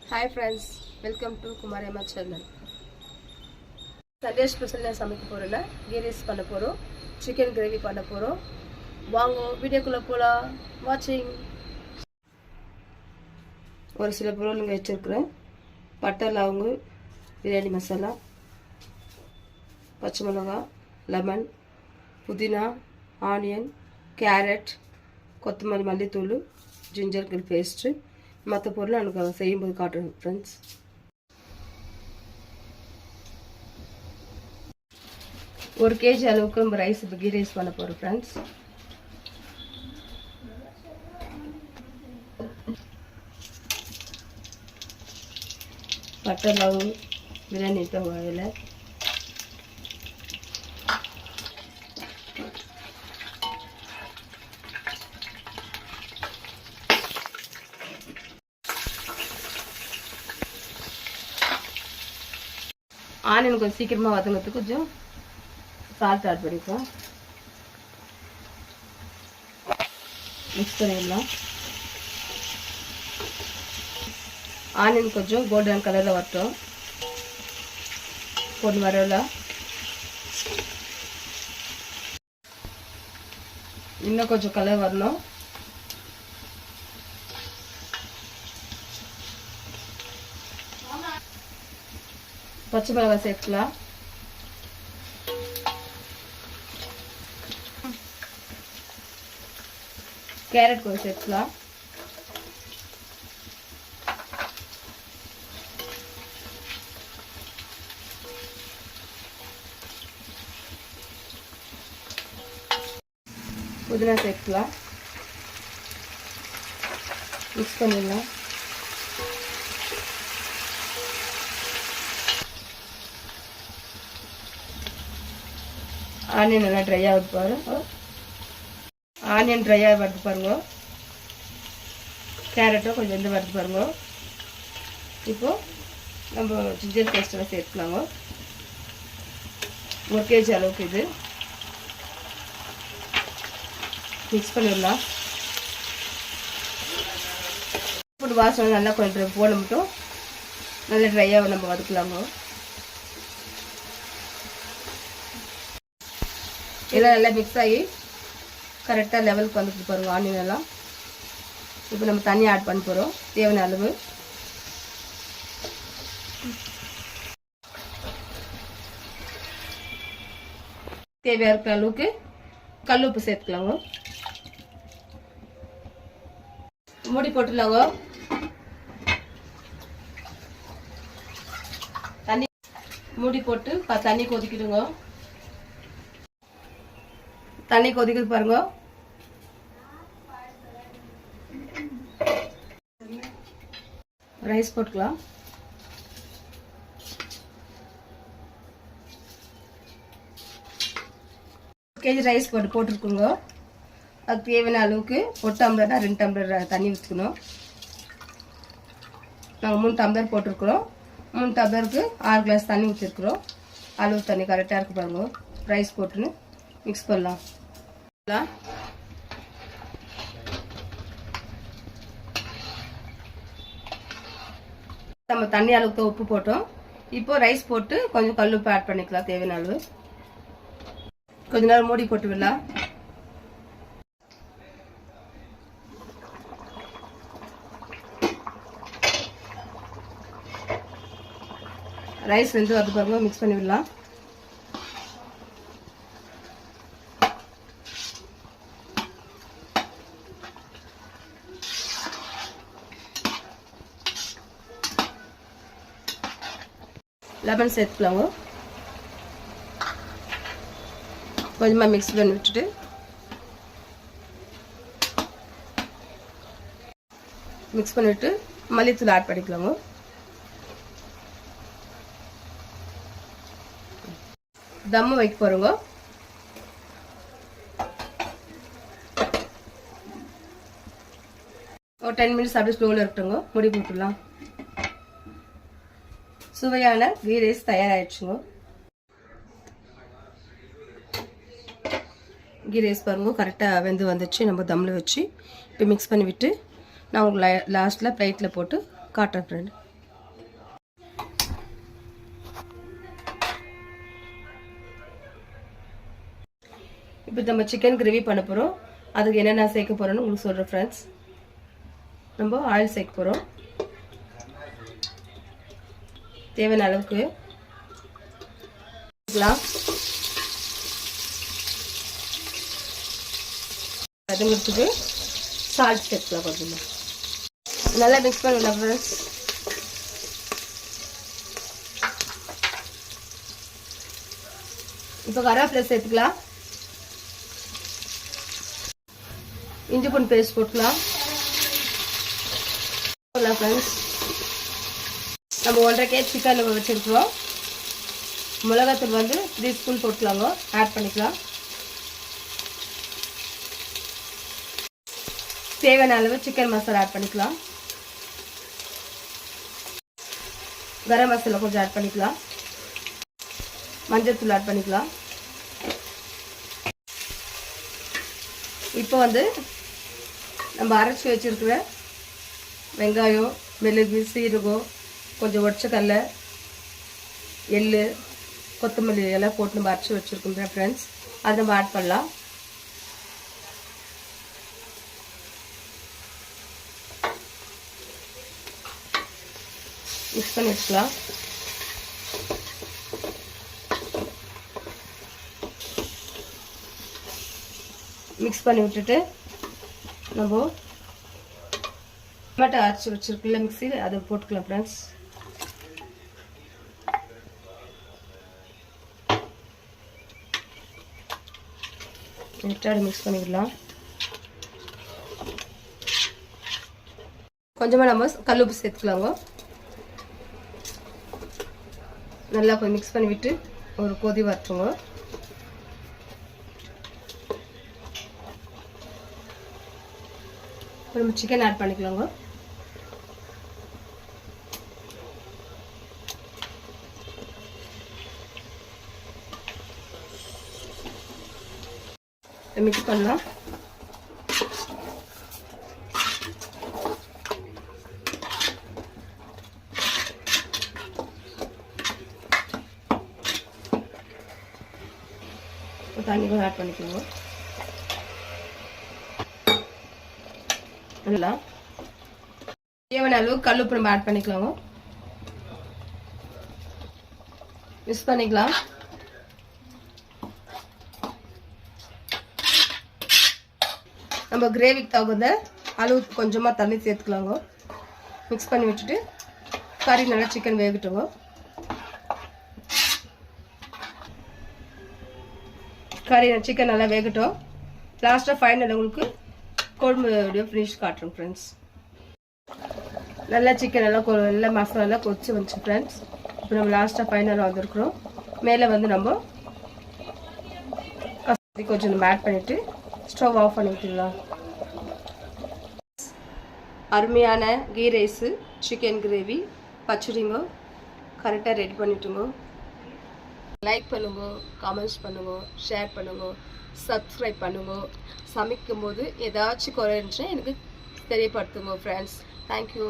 Hi friends, welcome to Kumari Amma channel. Sunday special சமைக்க போறேன்னா key rice பண்ண போறோம், chicken gravy பண்ண போறோம். வாங்க வீடியோக்குள்ள போலாம். வாட்சிங். ஒரு சில பொருள் இங்க வச்சிருக்கேன். பட்டை, லவங்கு, பிரியாணி மசாலா, பச்சை மிளகாய், லெமன், புதினா, ஆனியன், கேரட், கொத்தமல்லி, மல்லித்தூள், ஜிஞ்சர் கார்லிக் பேஸ்ட். மற்ற பொருள் எனக்கு செய்யும்போது காட்டுறேன் ஃப்ரெண்ட்ஸ். ஒரு கேஜி அளவுக்கு நம்ம ரைஸ் கீ ரைஸ் பண்ண போகிறோம் ஃப்ரெண்ட்ஸ். பட்டை, லவங்கு, பிரியாணி இலை, ஆனியன் கொஞ்சம் சீக்கிரமாக வதங்கிறதுக்கு கொஞ்சம் சால்ட் ஆட் பண்ணிக்கலாம். மிக்ஸ் பண்ணிடலாம். ஆனியன் கொஞ்சம் கோல்டன் கலரில் வரட்டும். பொண்ணு வரல இன்னும் கொஞ்சம் கலர் வரணும். பச்சை மிளகாய் சேர்க்கலாம். கேரட் கொஞ்சம் சேர்க்கலாம். புதினா சேர்க்கலாம். மிக்ஸ் பண்ணிடலாம். ஆனியன் நல்லா ட்ரை ஆகுது பாருங்க. ஆனியன் ட்ரையாக வருது பாருங்க. கேரட்டும் கொஞ்சம் வந்து வருது பாருங்க. இப்போது நம்ம ஜிஞ்சர் பேஸ்ட்டெல்லாம் சேர்த்துக்கலாங்க. 1 கேஜி அளவுக்கு இது மிக்ஸ் பண்ணிடலாம். போட்டு வாசனை நல்லா கொஞ்சம் போட மட்டும் நல்லா ட்ரையாக நம்ம வதக்கலாங்க. எல்லாம் நல்லா மிக்ஸ் ஆகி கரெக்டாக லெவலுக்கு வந்துட்டு பாருங்க ஆனியன் எல்லாம். இப்போ நம்ம தண்ணி ஆட் பண்ண போகிறோம் தேவையான அளவு. தேவையாக இருக்கிற அளவுக்கு கல் உப்பு சேர்த்துக்கலாங்க. மூடி போட்டுலாங்க. தண்ணி மூடி போட்டு தண்ணி கொதிக்கிடுங்க. தண்ணி கொதிக்குது பாருங்க. ரைஸ் போட்டுக்கலாம். கேஜி ரைஸ் போட்டுருக்குங்க. அதுக்கு தேவையான அளவுக்கு 1 டம்ளர்னா 2 டம்ளர் தண்ணி ஊற்றிக்கணும். நாங்கள் 3 டம்ளர் போட்டிருக்கிறோம். 3 டம்ளருக்கு 6 கிளாஸ் தண்ணி ஊற்றிருக்கிறோம். அளவு தண்ணி கரெக்டாக இருக்கு பாருங்க. ரைஸ் போட்டுன்னு மிக்ஸ் பண்ணலாம். நம்ம தண்ணி அளவுக்கு உப்பு போட்டோம். இப்போ ரைஸ் போட்டு கொஞ்சம் கல் உப்பு ஆட் பண்ணிக்கலாம் தேவையான அளவு. கொஞ்ச நேரம் மூடி போட்டு விடலாம். ரைஸ் வந்து அது பாருங்க மிக்ஸ் பண்ணி விடலாம். லெமன் சேர்த்துக்கலாங்க. கொஞ்சமாக மிக்ஸ் பண்ணி விட்டுட்டு மிக்ஸ் பண்ணிவிட்டு மல்லித்தூள் ஆட் பண்ணிக்கலாங்க. தம்மு வைக்க போகிறோங்க. ஒரு 10 மினிட்ஸ் அப்படியே ஸ்லோவில் இருக்கட்டுங்க. மூடி போட்டுடலாம். சுவையான கீ ரைஸ் தயாராகிடுச்சுங்க. கீ ரைஸ் பாருங்க கரெக்டாக வெந்து வந்துச்சு. நம்ம தம்மில் வச்சு இப்போ மிக்ஸ் பண்ணி விட்டு நான் உங்களுக்கு லாஸ்ட்டில் பிளேட்டில் போட்டு காட்டுறேன் ஃப்ரெண்ட். இப்போ நம்ம சிக்கன் கிரேவி பண்ண போகிறோம். அதுக்கு என்னென்ன சேர்க்க போகிறோன்னு உங்களுக்கு சொல்கிறேன் ஃப்ரெண்ட்ஸ். நம்ம ஆயில் சேர்க்க போகிறோம். தேவையான அளவுக்கு வதங்கிறதுக்கு சால்ட் சேர்க்கலாம். கொஞ்சம் நல்லா மிக்ஸ் பண்ணிடலாம் ஃப்ரெண்ட்ஸ். இப்போ கருவேப்பிலை சேர்த்துக்கலாம். இஞ்சி பூண்டு பேஸ்ட் போட்டுக்கலாம் ஃப்ரெண்ட்ஸ். நம்ம 1.5 kg சிக்கன் வச்சுருக்கிறோம். மிளகாத்தூள் வந்து 3 ஸ்பூன் போட்டுக்கலாங்க. ஆட் பண்ணிக்கலாம். தேவையான அளவு சிக்கன் மசாலா ஆட் பண்ணிக்கலாம். கரம் மசாலா கொஞ்சம் ஆட் பண்ணிக்கலாம். மஞ்சள் தூள் ஆட் பண்ணிக்கலாம். இப்போ வந்து நம்ம அரைச்சி வச்சிருக்கிற வெங்காயம், மிளகு, சீரகம், கொஞ்சம் ஒற்றைக்கல்ல, எள்ளு, கொத்தமல்லி எல்லாம் போட்டு நம்ம அரைச்சி வச்சுருக்கோம் ஃப்ரெண்ட்ஸ். அதை நம்ம ஆட் பண்ணலாம். மிக்ஸ் பண்ணி வச்சுக்கலாம். மிக்ஸ் பண்ணி விட்டுட்டு நம்ம டொமேட்டோ அரைச்சி வச்சுருக்குல்ல மிக்ஸியில் அதை போட்டுக்கலாம் ஃப்ரெண்ட்ஸ். மிக்ஸ் பண்ணிக்கலாம். கொஞ்சமாக நம்ம கல்லுப்பு சேர்த்துக்கலாங்க. நல்லா கொஞ்சம் மிக்ஸ் பண்ணி விட்டு ஒரு கொதி வரட்டுங்க. நம்ம சிக்கன் ஆட் பண்ணிக்கலாங்க. மிக்ஸ் பண்ணலாம். தண்ணி கூட ஆட் பண்ணிக்கோங்க. நல்லா தேவையான அளவு கல்லுப்பு நம்ம ஆட் பண்ணிக்கலாங்க. மிக்ஸ் பண்ணிக்கலாம். நம்ம கிரேவிக்கு தகுந்த அளவுக்கு கொஞ்சமாக தண்ணி சேர்த்துக்கலாங்க. மிக்ஸ் பண்ணி விட்டுட்டு கறி நல்லா சிக்கன் வேகட்டுங்க. கறி சிக்கன் நல்லா வேகட்டும். லாஸ்ட்டாக ஃபைனல் உங்களுக்கு குழம்பு வீடியோ ஃபினிஷ் காட்டுறோம் ஃப்ரெண்ட்ஸ். நல்லா சிக்கன் எல்லாம் மசாலா கொதிச்சு வந்துச்சு ஃப்ரெண்ட்ஸ். இப்போ நம்ம லாஸ்ட்டாக ஃபைனலாக வந்துருக்குறோம். மேலே வந்து நம்ம கொஞ்சம் நம்ம ஆட் பண்ணிவிட்டு ஸ்டவ் ஆஃப் பண்ணி விட்டுடலாம். அருமையான கீ ரைஸு, சிக்கன் கிரேவி, பச்சடிங்க கரெக்டாக ரெடி பண்ணிட்டுங்க. லைக் பண்ணுங்க, கமெண்ட்ஸ் பண்ணுங்க, ஷேர் பண்ணுங்க, சப்ஸ்கிரைப் பண்ணுங்க. சமைக்கும் போது ஏதாச்சும் குறை இருந்துச்சுன்னா எனக்கு தெரியப்படுத்துங்க ஃப்ரெண்ட்ஸ். தேங்க்யூ.